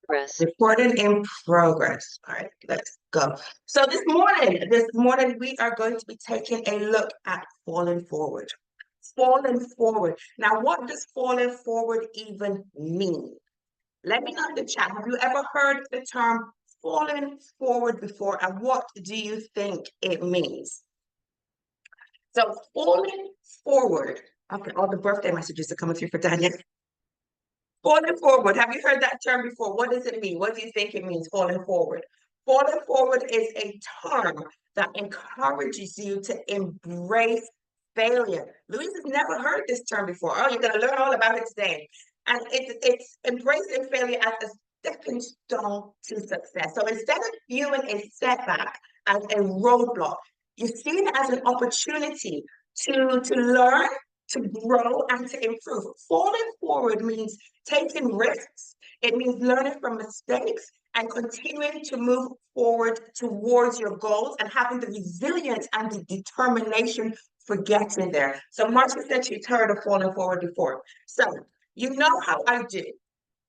Progress. Recording in progress. All right, let's go. So this morning we are going to be taking a look at falling forward. Falling forward. Now, what does falling forward even mean? Let me know in the chat. Have you ever heard the term falling forward before, and what do you think it means? So falling forward. Okay, all the birthday messages are coming through for Daniel. Falling forward. Have you heard that term before? What does it mean? What do you think it means, falling forward? Falling forward is a term that encourages you to embrace failure. Louise has never heard this term before. Oh, you're going to learn all about it today. And it's embracing failure as a stepping stone to success. So instead of viewing a setback as a roadblock, you see it as an opportunity to learn, to grow, and to improve. Falling forward means taking risks. It means learning from mistakes and continuing to move forward towards your goals and having the resilience and the determination for getting there. So Marcia said she's heard of falling forward before. So you know how I do.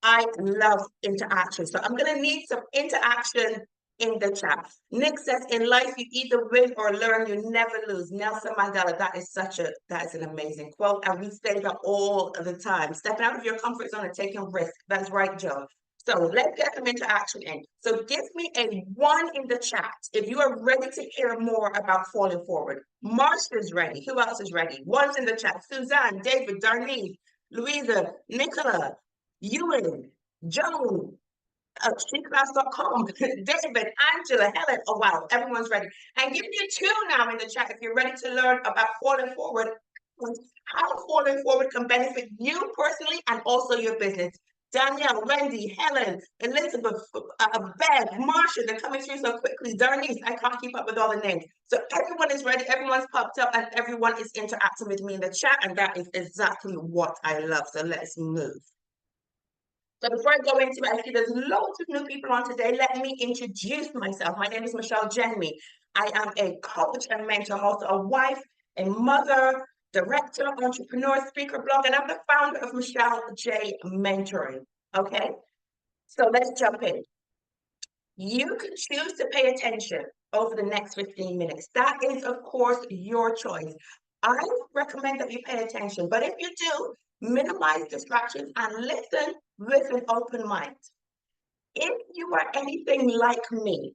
I love interaction. So I'm going to need some interaction in the chat. Nick says, in life, you either win or learn, you never lose. Nelson Mandela, that is an amazing quote. And we say that all the time. Stepping out of your comfort zone and taking risks. That's right, Joe. So let's get some interaction in. So give me a 1 in the chat if you are ready to hear more about falling forward. Marsha's ready. Who else is ready? 1's in the chat. Suzanne, David, Darlene, Louisa, Nicola, Ewan, Joan, streetclass.com, David, Angela, Helen. Oh, wow, everyone's ready. And give me a 2 now in the chat if you're ready to learn about falling forward, how falling forward can benefit you personally and also your business. Danielle, Wendy, Helen, Elizabeth, Bev, Marsha, they're coming through so quickly. Darnice, I can't keep up with all the names. So everyone is ready, everyone's popped up, and everyone is interacting with me in the chat, and that is exactly what I love. So let's move. So before I go into it, I see there's loads of new people on today. Let me introduce myself. My name is Michelle Jenny. I am a coach and mentor. I'm also a wife, a mother, director, entrepreneur, speaker, blog, and I'm the founder of Michelle J Mentoring. Okay, so let's jump in. You can choose to pay attention over the next 15 minutes. That is, of course, your choice. I recommend that you pay attention, but if you do, minimize distractions and listen with an open mind. If you are anything like me,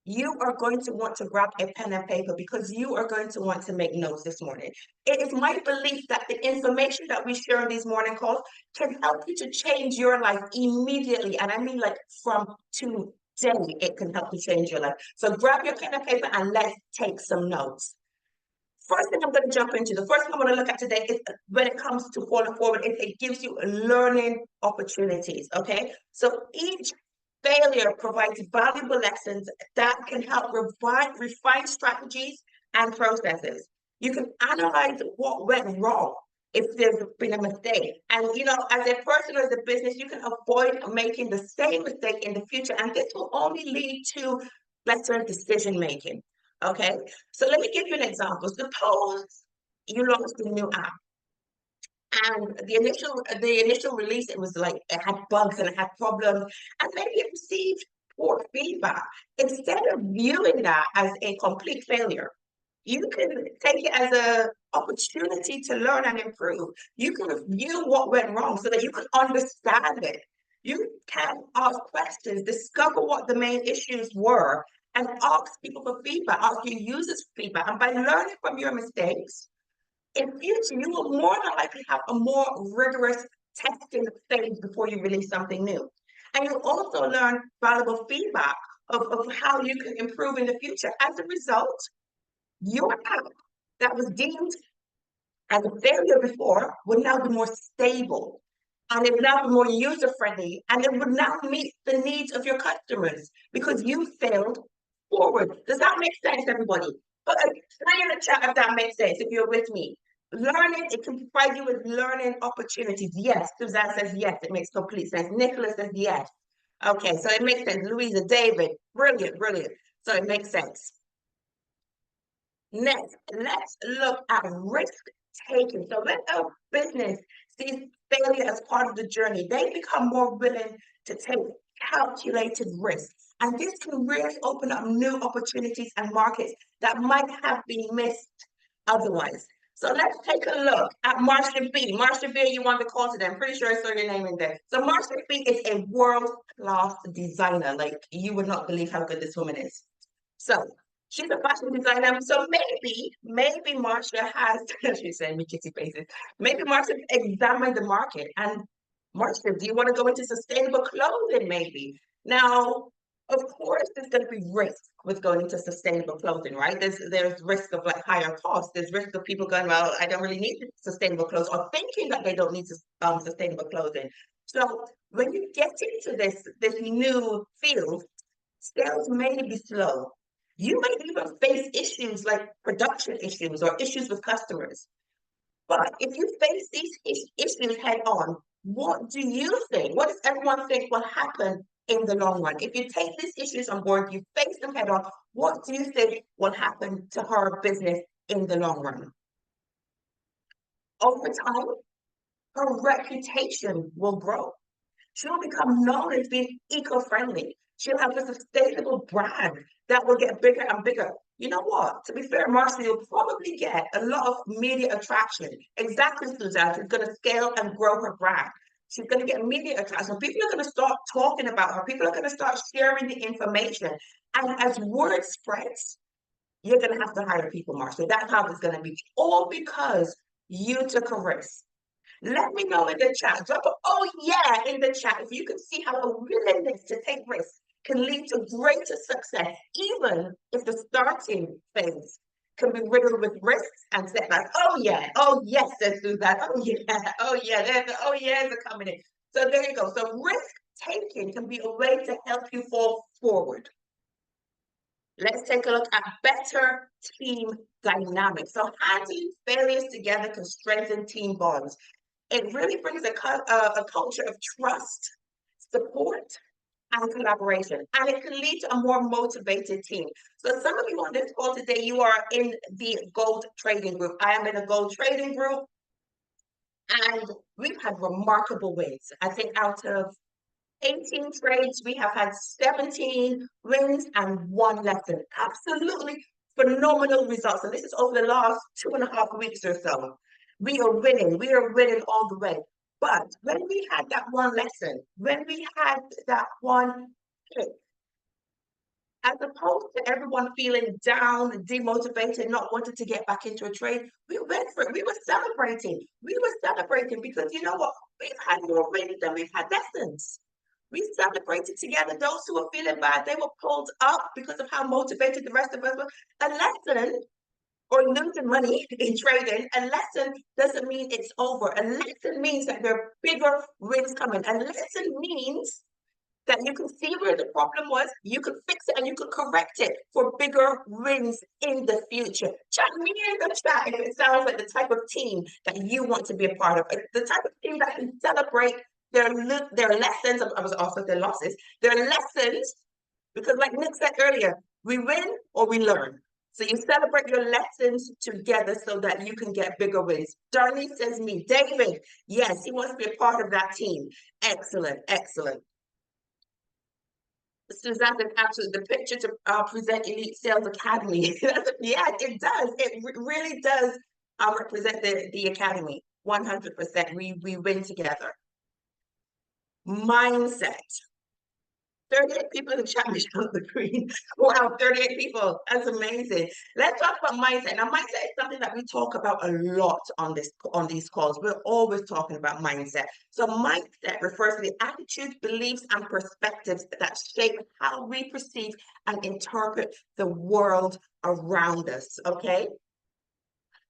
you are going to want to grab a pen and paper because you are going to want to make notes this morning. It is my belief that the information that we share in these morning calls can help you to change your life immediately. And I mean like from today, it can help you change your life. So grab your pen and paper and let's take some notes. First thing I'm going to jump into, the first thing I want to look at today is when it comes to falling forward, it gives you learning opportunities, okay? So each failure provides valuable lessons that can help refine strategies and processes. You can analyze what went wrong if there's been a mistake. And, you know, as a person or as a business, you can avoid making the same mistake in the future. And this will only lead to better decision making. Okay, so let me give you an example. Suppose you launched a new app, and the initial release, it was like it had bugs and it had problems, and maybe it received poor feedback. Instead of viewing that as a complete failure, you can take it as an opportunity to learn and improve. You can review what went wrong so that you can understand it. You can ask questions, discover what the main issues were, and ask people for feedback, ask your users for feedback. And by learning from your mistakes, in future, you will more than likely have a more rigorous testing phase before you release something new. And you'll also learn valuable feedback of how you can improve in the future. As a result, your app that was deemed as a failure before would now be more stable, and it would now be more user-friendly, and it would now meet the needs of your customers because you failed forward. Does that make sense, everybody? But say in the chat if that makes sense, if you're with me. Learning, it can provide you with learning opportunities. Yes, Suzanne says yes, it makes complete sense. Nicholas says yes. Okay, so it makes sense. Louisa, David, brilliant, brilliant. So it makes sense. Next, let's look at risk taking. So when a business sees failure as part of the journey, they become more willing to take calculated risk. And this can really open up new opportunities and markets that might have been missed otherwise. So let's take a look at Marsha B. Marsha B, you want to call today. I'm pretty sure I saw your name in there. So Marsha B is a world-class designer. Like, you would not believe how good this woman is. So she's a fashion designer. So maybe Marsha has, she's saying me kitty faces. Maybe Marsha examined the market. And Marsha, do you want to go into sustainable clothing maybe? Now, of course, there's going to be risk with going into sustainable clothing, right? There's risk of like higher costs. There's risk of people going, well, I don't really need sustainable clothes, or thinking that they don't need sustainable clothing. So when you get into this new field, sales may be slow. You may even face issues like production issues or issues with customers. But if you face these issues head on, what do you think? What does everyone think will happen in the long run? If you take these issues on board, you face them head on, what do you think will happen to her business in the long run? Over time, her reputation will grow. She'll become known as being eco-friendly. She'll have a sustainable brand that will get bigger and bigger. You know what? To be fair, Marcia, you'll probably get a lot of media attraction. Exactly, Suzanne. She's going to scale and grow her brand. She's going to get media attraction. People are going to start talking about her. People are going to start sharing the information. And as word spreads, you're going to have to hire people, Marcia. That's how it's going to be. All because you took a risk. Let me know in the chat. Drop a oh yeah in the chat if you can see how a willingness to take risks can lead to greater success, even if the starting phase can be riddled with risks and setbacks. Oh yeah, oh yes, let's do that. Oh yeah, oh yeah, oh yeahs are coming in. So there you go. So risk taking can be a way to help you fall forward. Let's take a look at better team dynamics. So handling failures together can strengthen team bonds. It really brings a culture of trust, support, and collaboration. And it can lead to a more motivated team. So some of you on this call today, you are in the gold trading group. I am in a gold trading group, and we've had remarkable wins. I think out of 18 trades, we have had 17 wins and 1 lesson. Absolutely phenomenal results. And this is over the last 2.5 weeks or so. We are winning all the way. But when we had that 1 lesson, when we had that 1 hit, as opposed to everyone feeling down, demotivated, not wanting to get back into a trade, we went for it. We were celebrating. We were celebrating because you know what? We've had more wins than we've had lessons. We celebrated together. Those who were feeling bad, they were pulled up because of how motivated the rest of us were. A lesson or losing money in trading, a lesson doesn't mean it's over. A lesson means that there are bigger wins coming. A lesson means that you can see where the problem was, you can fix it, and you can correct it for bigger wins in the future. Chat me in the chat if it sounds like the type of team that you want to be a part of. The type of team that can celebrate their lessons, I was also their losses, their lessons, because like Nick said earlier, we win or we learn. So you celebrate your lessons together so that you can get bigger wins. Darlene says me, David, yes, he wants to be a part of that team. Excellent, excellent. Suzanne says, absolutely, the picture to present Elite Sales Academy. Yeah, it does. It really does represent the Academy. 100%. We win together. Mindset. 38 people in the chat, Michelle the Queen. Wow, 38 people. That's amazing. Let's talk about mindset. Now, mindset is something that we talk about a lot on these calls. We're always talking about mindset. So mindset refers to the attitudes, beliefs, and perspectives that shape how we perceive and interpret the world around us. Okay.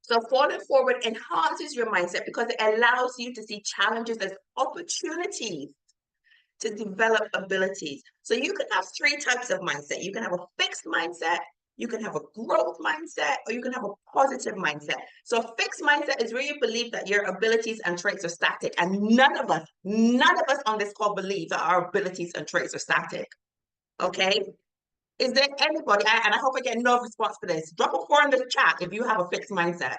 So falling forward enhances your mindset because it allows you to see challenges as opportunities to develop abilities. So you can have 3 types of mindset. You can have a fixed mindset, you can have a growth mindset, or you can have a positive mindset. So a fixed mindset is where you believe that your abilities and traits are static. And none of us on this call believe that our abilities and traits are static. Okay? Is there anybody, and I hope I get no response for this, drop a 4 in the chat if you have a fixed mindset.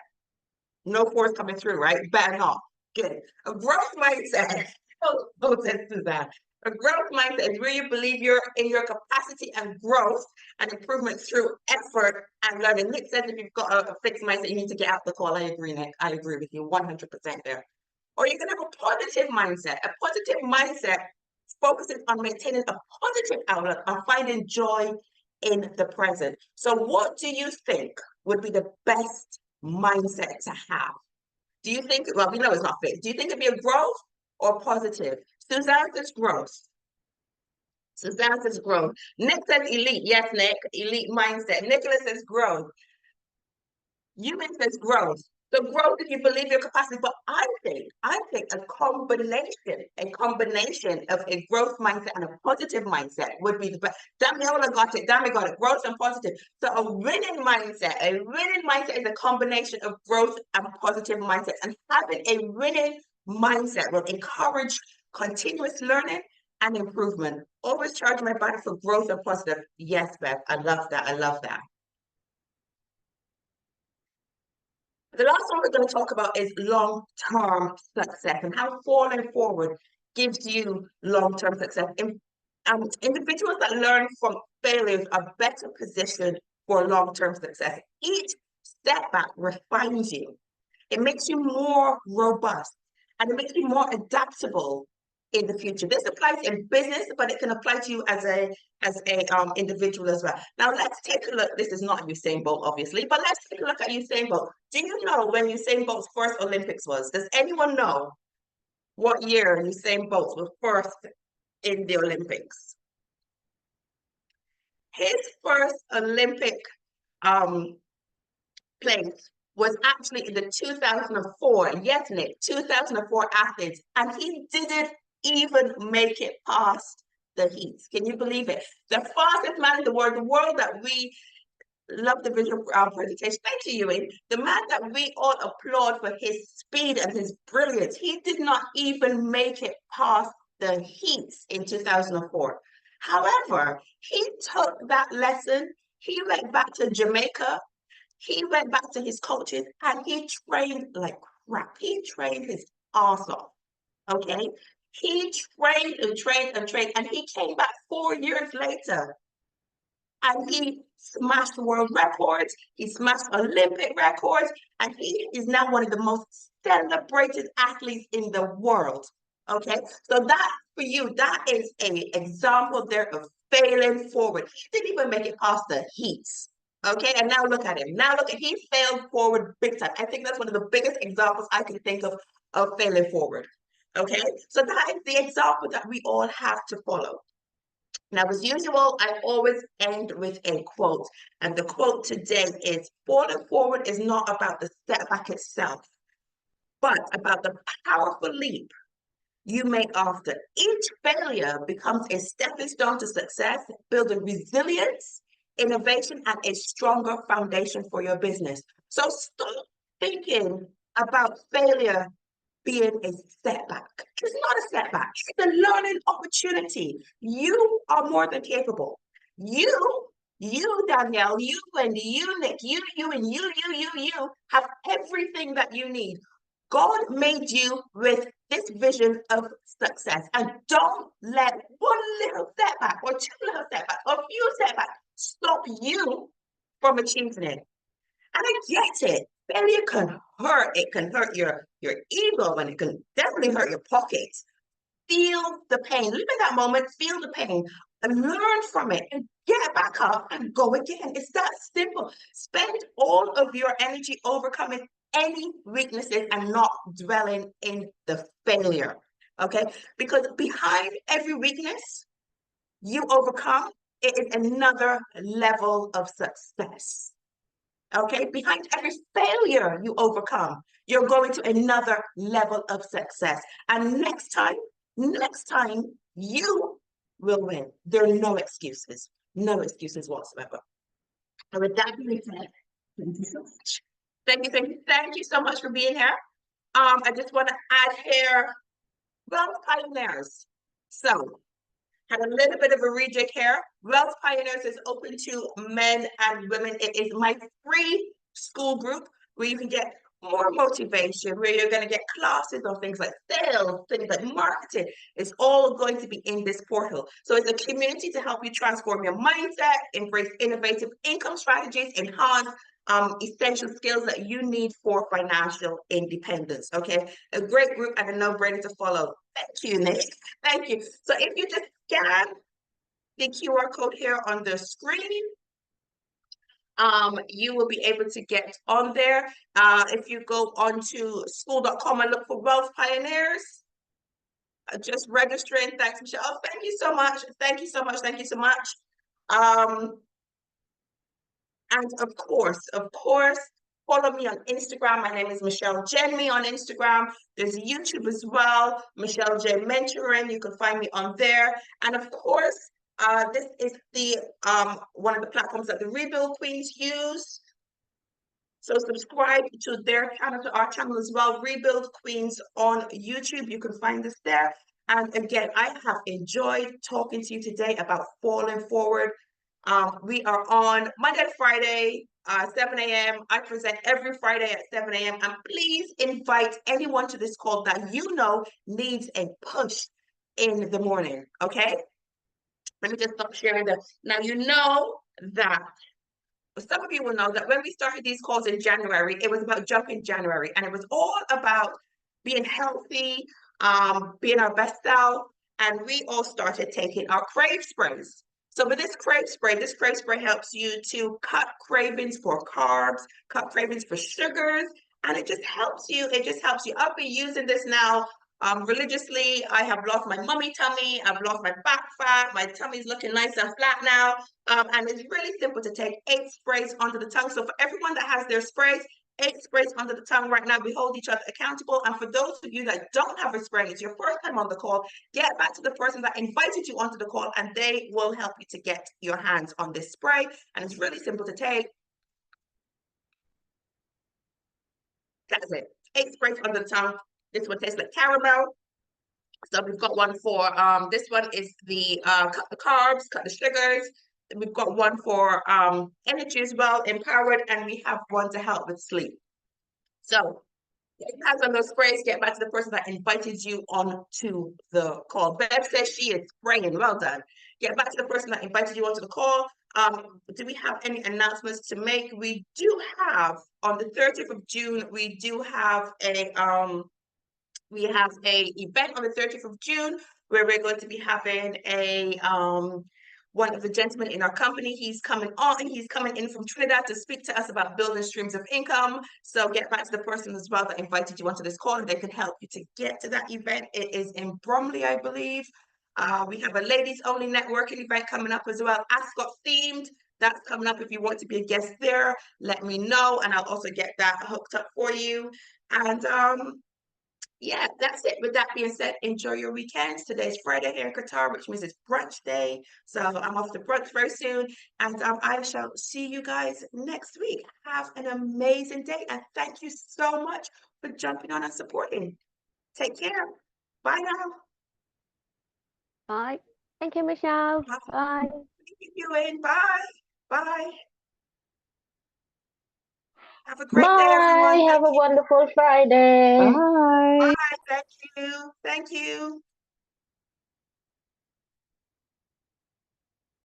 No 4s coming through, right? Better not. Good. A growth mindset Oh, says Suzanne. A growth mindset is where you believe you're in your capacity and growth and improvement through effort and learning. Nick says if you've got a fixed mindset, you need to get out the call. I agree, Nick. I agree with you 100% there. Or you can have a positive mindset. A positive mindset focuses on maintaining a positive outlook and finding joy in the present. So what do you think would be the best mindset to have? Do you think, well, we know it's not fixed. Do you think it'd be a growth or positive? Suzanne says growth. Suzanne says growth. Nick says elite. Yes, Nick. Elite mindset. Nicholas says growth. Human says growth. So growth if you believe your capacity. But I think a combination of a growth mindset and a positive mindset would be the best. Damiola got it. Dami got it. Growth and positive. So a winning mindset is a combination of growth and positive mindset. And having a winning mindset will encourage continuous learning and improvement. Always charge my body for growth and positive. Yes, Beth. I love that. I love that. The last one we're going to talk about is long-term success and how falling forward gives you long-term success. Individuals that learn from failures are better positioned for long-term success. Each setback refines you. It makes you more robust and it makes you more adaptable in the future. This applies in business, but it can apply to you as a individual as well. Now let's take a look. This is not Usain Bolt, obviously, but let's take a look at Usain Bolt. Do you know when Usain Bolt's first Olympics was? Does anyone know what year Usain Bolt was first in the Olympics? His first Olympic place was actually in the 2004, yes, Nick, 2004 Athens, and he didn't even make it past the heats. Can you believe it? The fastest man in the world that we love the visual presentation. Thank you, Ewan. The man that we all applaud for his speed and his brilliance, he did not even make it past the heats in 2004. However, he took that lesson, he went back to Jamaica, he went back to his coaches, and he trained like crap. He trained his ass off, okay? He trained and trained and trained, and he came back 4 years later and he smashed world records, he smashed Olympic records, and he is now one of the most celebrated athletes in the world. Okay, so that for you, that is an example there of failing forward. He didn't even make it past the heats. Okay, and now look at him. Now look at he failed forward big time. I think that's one of the biggest examples I can think of failing forward. Okay, so that is the example that we all have to follow. Now, as usual, I always end with a quote. And the quote today is, falling forward is not about the setback itself, but about the powerful leap you make after. Each failure becomes a stepping stone to success, building resilience, innovation, and a stronger foundation for your business. So stop thinking about failure being a setback. It's not a setback. It's a learning opportunity. You are more than capable. You, Danielle, you, Wendy, you, Nick, you, and you have everything that you need. God made you with this vision of success. And don't let one little setback or two little setbacks or a few setbacks stop you from achieving it. And I get it. Failure can hurt. It can hurt your ego, and it can definitely hurt your pockets. Feel the pain. Live in that moment. Feel the pain and learn from it and get back up and go again. It's that simple. Spend all of your energy overcoming any weaknesses and not dwelling in the failure. Okay? Because behind every weakness you overcome, it is another level of success. Okay, behind every failure you overcome, you're going to another level of success. And next time you will win. There are no excuses whatsoever. And with that being said, thank you so much. Thank you so much for being here. I just want to add here, Wealth Pioneers. So had a little bit of a rejig here. Wealth Pioneers is open to men and women. It is my free school group where you can get more motivation, where you're going to get classes on things like sales, things like marketing. It's all going to be in this portal. So it's a community to help you transform your mindset, embrace innovative income strategies, enhance essential skills that you need for financial independence. Okay, a great group and a no-brainer to follow. Thank you, Nick. Thank you. So if you just scan the QR code here on the screen, you will be able to get on there. If you go onto skool.com and look for Wealth Pioneers, just registering. Thanks, Michelle. Oh, thank you so much. Thank you so much. Thank you so much. And of course, follow me on Instagram. My name is Michelle Jenme on Instagram. There's YouTube as well, Michelle J Mentoring. You can find me on there. And of course, this is the one of the platforms that the Rebuild Queens use. So subscribe to their channel, to our channel as well, Rebuild Queens on YouTube. You can find us there. And again, I have enjoyed talking to you today about falling forward. We are on Monday to Friday, 7 a.m. I present every Friday at 7 a.m. And please invite anyone to this call that you know needs a push in the morning, okay? Let me just stop sharing that. Now, you know that some of you will know that when we started these calls in January, it was about jumping January, and it was all about being healthy, being our best self, and we all started taking our crave sprays. So with this crave spray helps you to cut cravings for carbs, cut cravings for sugars, and it just helps you. I've been using this now religiously. I have lost my mummy tummy. I've lost my back fat. My tummy's looking nice and flat now. And it's really simple to take 8 sprays under the tongue. So for everyone that has their sprays, 8 sprays under the tongue right now. We hold each other accountable. And for those of you that don't have a spray, it's your first time on the call, get back to the person that invited you onto the call, and they will help you to get your hands on this spray. And it's really simple to take. That's it. 8 sprays under the tongue. This one tastes like caramel. So we've got one for, this one is the cut the carbs, cut the sugars. We've got one for energy as well, empowered, and we have one to help with sleep. So get your hands on those sprays, get back to the person that invited you onto the call. Bev says she is spraying, well done. Get back to the person that invited you onto the call. Do we have any announcements to make? We do have, on the 30th of June, we do have a event on the 30th of June where we're going to be having a one of the gentlemen in our company. He's coming in from Trinidad to speak to us about building streams of income. So get back to the person as well that invited you onto this call, and they can help you to get to that event. It is in Bromley, I believe. We have a ladies only networking event coming up as well, Ascot themed. That's coming up. If you want to be a guest there, let me know, and I'll also get that hooked up for you. And yeah, that's it. With that being said, enjoy your weekends. Today's Friday here in Qatar, which means it's brunch day. So I'm off to brunch very soon. And I shall see you guys next week. Have an amazing day. And thank you so much for jumping on and supporting. Take care. Bye now. Bye. Thank you, Michelle. Bye. Bye. Thank you, Ewan. Bye. Bye. Have a great day, everyone. Bye. Have a wonderful Friday. Bye. Bye. Thank you. Thank you.